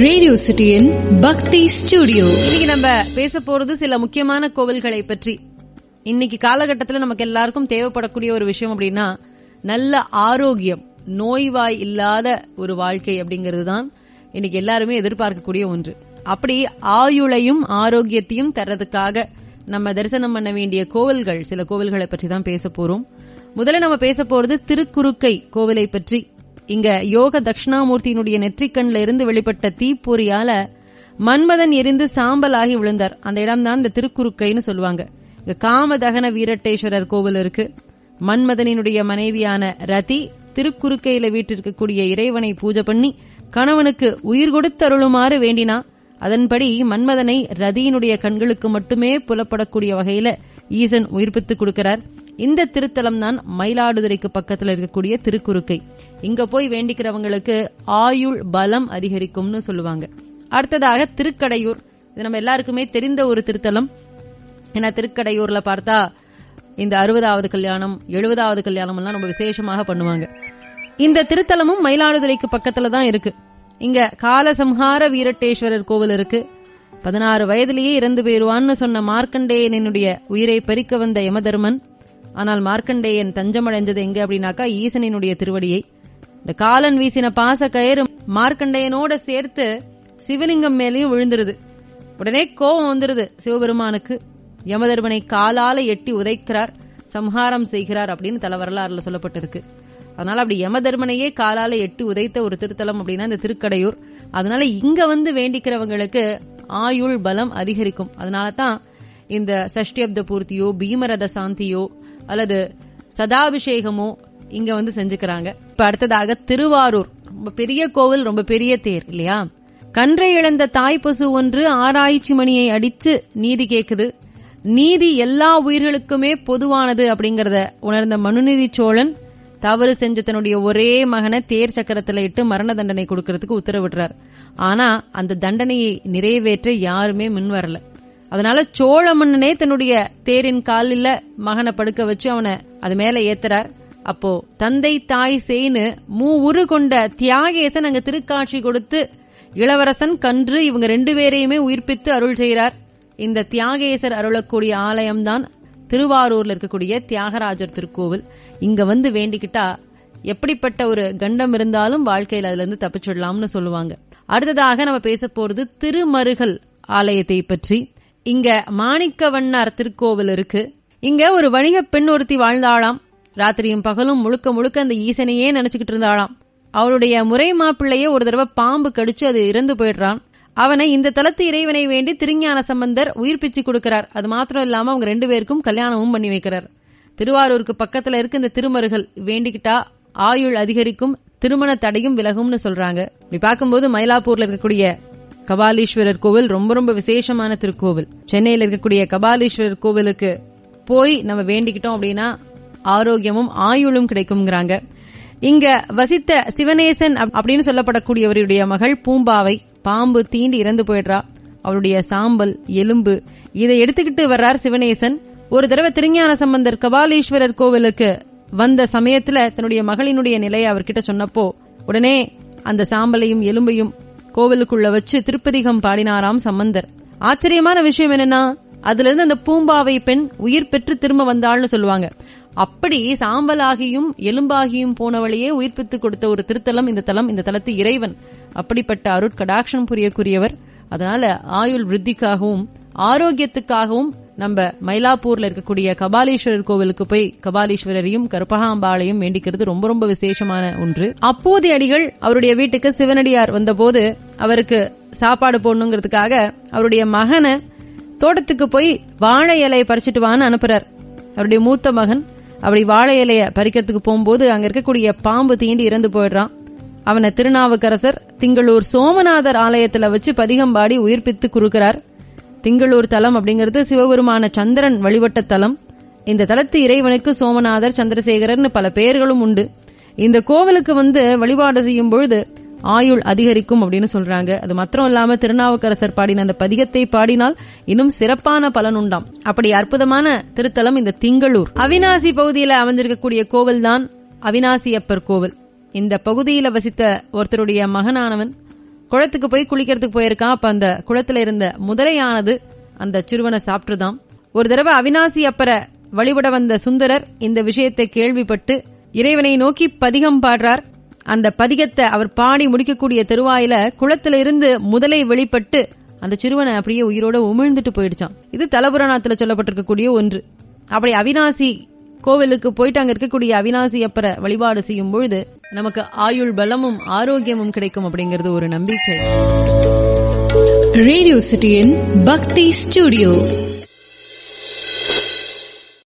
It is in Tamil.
ரேடியோ சிட்டியின் பக்தி ஸ்டுடியோ. இன்னைக்கு நம்ம பேச போறது சில முக்கியமான கோவில்களை பற்றி. இன்னைக்கு காலகட்டத்தில் நமக்கு எல்லாருக்கும் தேவைப்படக்கூடிய ஒரு விஷயம் அப்படின்னா நல்ல ஆரோக்கியம், நோய்வாய் இல்லாத ஒரு வாழ்க்கை அப்படிங்கிறது தான் இன்னைக்கு எல்லாருமே எதிர்பார்க்கக்கூடிய ஒன்று. அப்படி ஆயுளையும் ஆரோக்கியத்தையும் தர்றதுக்காக நம்ம தரிசனம் பண்ண வேண்டிய கோவில்கள், சில கோவில்களை பற்றி தான் பேச போறோம். முதல்ல நம்ம பேச போறது திருக்குறுக்கை கோவிலை பற்றி. இங்க யோக தட்சிணாமூர்த்தியினுடைய நெற்றிக்கண்ல இருந்து வெளிப்பட்ட தீப்பொறியால மன்மதன் எரிந்து சாம்பலாகி விழுந்தார். அந்த இடம் தான் இந்த திருக்குறுக்கைன்னு சொல்லுவாங்க. இங்க காமதகன வீரட்டேஸ்வரர் கோவில் இருக்கு. மன்மதனினுடைய மனைவியான ரதி திருக்குறுக்கையில வீட்டிற்கக்கூடிய இறைவனை பூஜை பண்ணி கணவனுக்கு உயிர் கொடுத்து அருளுமாறு வேண்டினா. அதன்படி மன்மதனை ரதியினுடைய கண்களுக்கு மட்டுமே புலப்படக்கூடிய வகையில ஈசன் உயிர்ப்பித்து கொடுக்கிறார். இந்த திருத்தலம் தான் மயிலாடுதுறைக்கு பக்கத்துல இருக்கக்கூடிய திருக்குறுக்கை. இங்க போய் வேண்டிக்கிறவங்களுக்கு ஆயுள் பலம் அதிகரிக்கும்னு சொல்லுவாங்க. அடுத்ததாக திருக்கடையூர். இது நம்ம எல்லாருக்குமே தெரிந்த ஒரு திருத்தலம். ஏன்னா திருக்கடையூர்ல பார்த்தா இந்த 60வது கல்யாணம், 70வது கல்யாணம் எல்லாம் ரொம்ப விசேஷமாக பண்ணுவாங்க. இந்த திருத்தலமும் மயிலாடுதுறைக்கு பக்கத்துல தான் இருக்கு. இங்க காலசம்ஹார வீரட்டேஸ்வரர் கோவில் இருக்கு. 16 வயதிலேயே இறந்து போயிருவான்னு சொன்ன மார்க்கண்டேயனுடைய உயிரை பறிக்க வந்த யமதர்மன். ஆனால் மார்க்கண்டேயன் தஞ்சமடைஞ்சது எங்க அப்படின்னாக்கா ஈசனினுடைய திருவடியை. இந்த காலன் வீசின பாச கயிறு மார்க்கண்டேயனோட சேர்த்து சிவலிங்கம் மேலேயும் விழுந்துருது. உடனே கோபம் வந்துருது சிவபெருமானுக்கு. யமதர்மனை காலால எட்டி உதைக்கிறார், சம்ஹாரம் செய்கிறார் அப்படின்னு தல வரலாறுல சொல்லப்பட்டிருக்கு. அதனால அப்படி யமதர்மனையே காலால எட்டி உதைத்த ஒரு திருத்தலம் அப்படின்னா இந்த திருக்கடையூர். அதனால இங்க வந்து வேண்டிக்கிறவங்களுக்கு ஆயுள் பலம் அதிகரிக்கும். அதனாலதான் இந்த சஷ்டியப்த பூர்த்தியோ பீமரத சாந்தியோ அல்லது சதாபிஷேகமோ இங்க வந்து செஞ்சுக்கிறாங்க. இப்ப அடுத்ததாக திருவாரூர். ரொம்ப பெரிய கோவில், ரொம்ப பெரிய தேர் இல்லையா? கன்றை இழந்த தாய் பசு ஒன்று ஆராய்ச்சி மணியை அடிச்சு நீதி கேக்குது. நீதி எல்லா உயிர்களுக்குமே பொதுவானது அப்படிங்கறத உணர்ந்த மனுநீதி சோழன் தவறு செஞ்ச தன்னுடைய ஒரே மகனை தேர் சக்கரத்துல இட்டு மரண தண்டனை கொடுக்கறதுக்கு உத்தரவிடுறார். ஆனா அந்த தண்டனையை நிறைவேற்ற யாருமே முன் வரல. அதனால சோழ மன்னனே தன்னுடைய தேரின் காலில மகனை படுக்க வச்சு அவனை அது மேல ஏத்துறார். அப்போ தந்தை தாய் சேனு மூவுரு கொண்ட தியாகேசன் அங்க திருக்காட்சி கொடுத்து இளவரசன் கன்று இவங்க 2 பேரையுமே உயிர்ப்பித்து அருள் செய்கிறார். இந்த தியாகேசர் அருளக்கூடிய ஆலயம்தான் திருவாரூர்ல இருக்கக்கூடிய தியாகராஜர் திருக்கோவில். இங்க வந்து வேண்டிக்கிட்டா எப்படிப்பட்ட ஒரு கண்டம் இருந்தாலும் வாழ்க்கையில் அதுல இருந்து தப்பிச்சிடலாம்னு சொல்லுவாங்க. அடுத்ததாக நம்ம பேச போறது திருமருகல் ஆலயத்தை பற்றி. இங்க மாணிக்கவண்ணார் திருக்கோவில் இருக்கு. இங்க ஒரு வணிக பெண் ஒருத்தி வாழ்ந்தாளாம். ராத்திரியும் பகலும் முழுக்க முழுக்க அந்த ஈசனையே நினைச்சுக்கிட்டு இருந்தாளாம். அவளுடைய முறை மாப்பிள்ளையே ஒரு தடவை பாம்பு கடிச்சு அது இறந்து போயிடுறான். அவனை இந்த தலத்து இறைவனை வேண்டி திருஞான சம்பந்தர் உயிர்ப்பிச்சு கொடுக்கிறார். அது மாத்திரம் இல்லாம அவங்க 2 பேருக்கும் கல்யாணமும் பண்ணி வைக்கிறார். திருவாரூருக்கு பக்கத்துல இருக்கு இந்த திருமருகல். வேண்டிக்கிட்டா ஆயுள் அதிகரிக்கும், திருமண தடையும் விலகும்னு சொல்றாங்க. இப்படி பார்க்கும்போது மயிலாப்பூர்ல இருக்கக்கூடிய கபாலீஸ்வரர் கோவில் ரொம்ப ரொம்ப விசேஷமான திருக்கோவில். சென்னையில இருக்கக்கூடிய கபாலீஸ்வரர் கோவிலுக்கு போய் நம்ம வேண்டிக்கிட்டோம் அப்படின்னா ஆரோக்கியமும் ஆயுளும் கிடைக்கும்ங்கிறாங்க. இங்க வசித்த சிவனேசன் அப்படின்னு சொல்லப்படக்கூடியவருடைய மகள் பூம்பாவை பாம்பு தீண்டி இறந்து போயிடுறா. அவளுடைய சாம்பல், எலும்பு இதை எடுத்துக்கிட்டு வர்றார் சிவனேசன். ஒரு தடவை திருஞான சம்பந்தர் கபாலீஸ்வரர் கோவிலுக்கு வந்த சமயத்துல தன்னுடைய மகளினுடைய நிலையை அவர்கிட்ட சொன்னப்போ உடனே அந்த சாம்பலையும் எலும்பையும் கோவிலுக்குள்ள வச்சு திருப்பதிகம் பாடினாராம் சம்பந்தர். ஆச்சரியமான விஷயம் என்னன்னா, அதுல இருந்து அந்த பூம்பாவை பெண் உயிர் பெற்று திரும்ப வந்தாள்னு சொல்லுவாங்க. அப்படி சாம்பலாகியும் எலும்பாகியும் போனவளையே உயிர்ப்பித்து கொடுத்த ஒரு திருத்தலம் இந்த தலம். இந்த தலத்து இறைவன் அப்படிப்பட்ட அருட்கடாட்சம் புரியக்கூடியவர். அதனால ஆயுள் விருத்திக்காகவும் ஆரோக்கியத்துக்காகவும் நம்ம மயிலாப்பூர்ல இருக்கக்கூடிய கபாலீஸ்வரர் கோவிலுக்கு போய் கபாலீஸ்வரரையும் கருப்பகாம்பாளையும் வேண்டிக்கிறது ரொம்ப ரொம்ப விசேஷமான ஒன்று. அப்போது அடிகள் அவருடைய வீட்டுக்கு சிவனடியார் வந்தபோது அவருக்கு சாப்பாடு போடணுங்கிறதுக்காக அவருடைய மகனை தோட்டத்துக்கு போய் வாழை இலையை பறிச்சுட்டு வான்னு அனுப்புறார். அவருடைய மூத்த மகன் அப்படி வாழை இலைய பறிக்கிறதுக்கு போகும்போது அங்க இருக்கக்கூடிய பாம்பு தீண்டி இறந்து போயிடுறான். அவனை திருநாவுக்கரசர் திங்களூர் சோமநாதர் ஆலயத்துல வச்சு பதிகம்பாடி உயிர்ப்பித்து குறுக்கிறார். திங்களூர் தலம் அப்படிங்கிறது சிவபெருமான சந்திரன் வழிபட்ட தலம். இந்த தலத்து இறைவனுக்கு சோமநாதர், சந்திரசேகரர்னு பல பெயர்களும் உண்டு. இந்த கோவிலுக்கு வந்து வழிபாடு செய்யும் பொழுது ஆயுள் அதிகரிக்கும் அப்படின்னு சொல்றாங்க. அது மாத்திரம் இல்லாம திருநாவுக்கரசர் பாடின அந்த பதிகத்தை பாடினால் இன்னும் சிறப்பான பலன் உண்டாம். அப்படி அற்புதமான திருத்தலம் இந்த திங்களூர். அவினாசி பகுதியில அமைஞ்சிருக்கக்கூடிய கோவில் தான் அவினாசியப்பர் கோவில். இந்த பகுதியில வசித்த ஒருத்தருடைய மகனானவன் குளத்துக்கு போய் குளிக்கிறதுக்கு போயிருக்கான். அப்ப அந்த குளத்துல இருந்த முதலையானது அந்த சிறுவனை சாப்பிட்டுதான். ஒரு தடவை அவினாசி அப்பரை வழிபட வந்த சுந்தரர் இந்த விஷயத்தை கேள்விப்பட்டு இறைவனை நோக்கி பதிகம் பாடுறார். அந்த பதிகத்தை அவர் பாடி முடிக்கக்கூடிய தெருவாயில குளத்துல இருந்து முதலை வெளிப்பட்டு அந்த சிறுவனை அப்படியே உயிரோட உமிழ்ந்துட்டு போயிடுச்சான். இது தலபுராணத்துல சொல்லப்பட்டிருக்கக்கூடிய ஒன்று. அப்படி அவினாசி கோவிலுக்கு போயிட்டு அங்க இருக்கக்கூடிய அவினாசி அப்பரை வழிபாடு செய்யும் பொழுது நமக்கு ஆயுள் பலமும் ஆரோக்கியமும் கிடைக்கும் அப்படிங்கிறது ஒரு நம்பிக்கை. ரேடியோ சிட்டியின் பக்தி ஸ்டுடியோ.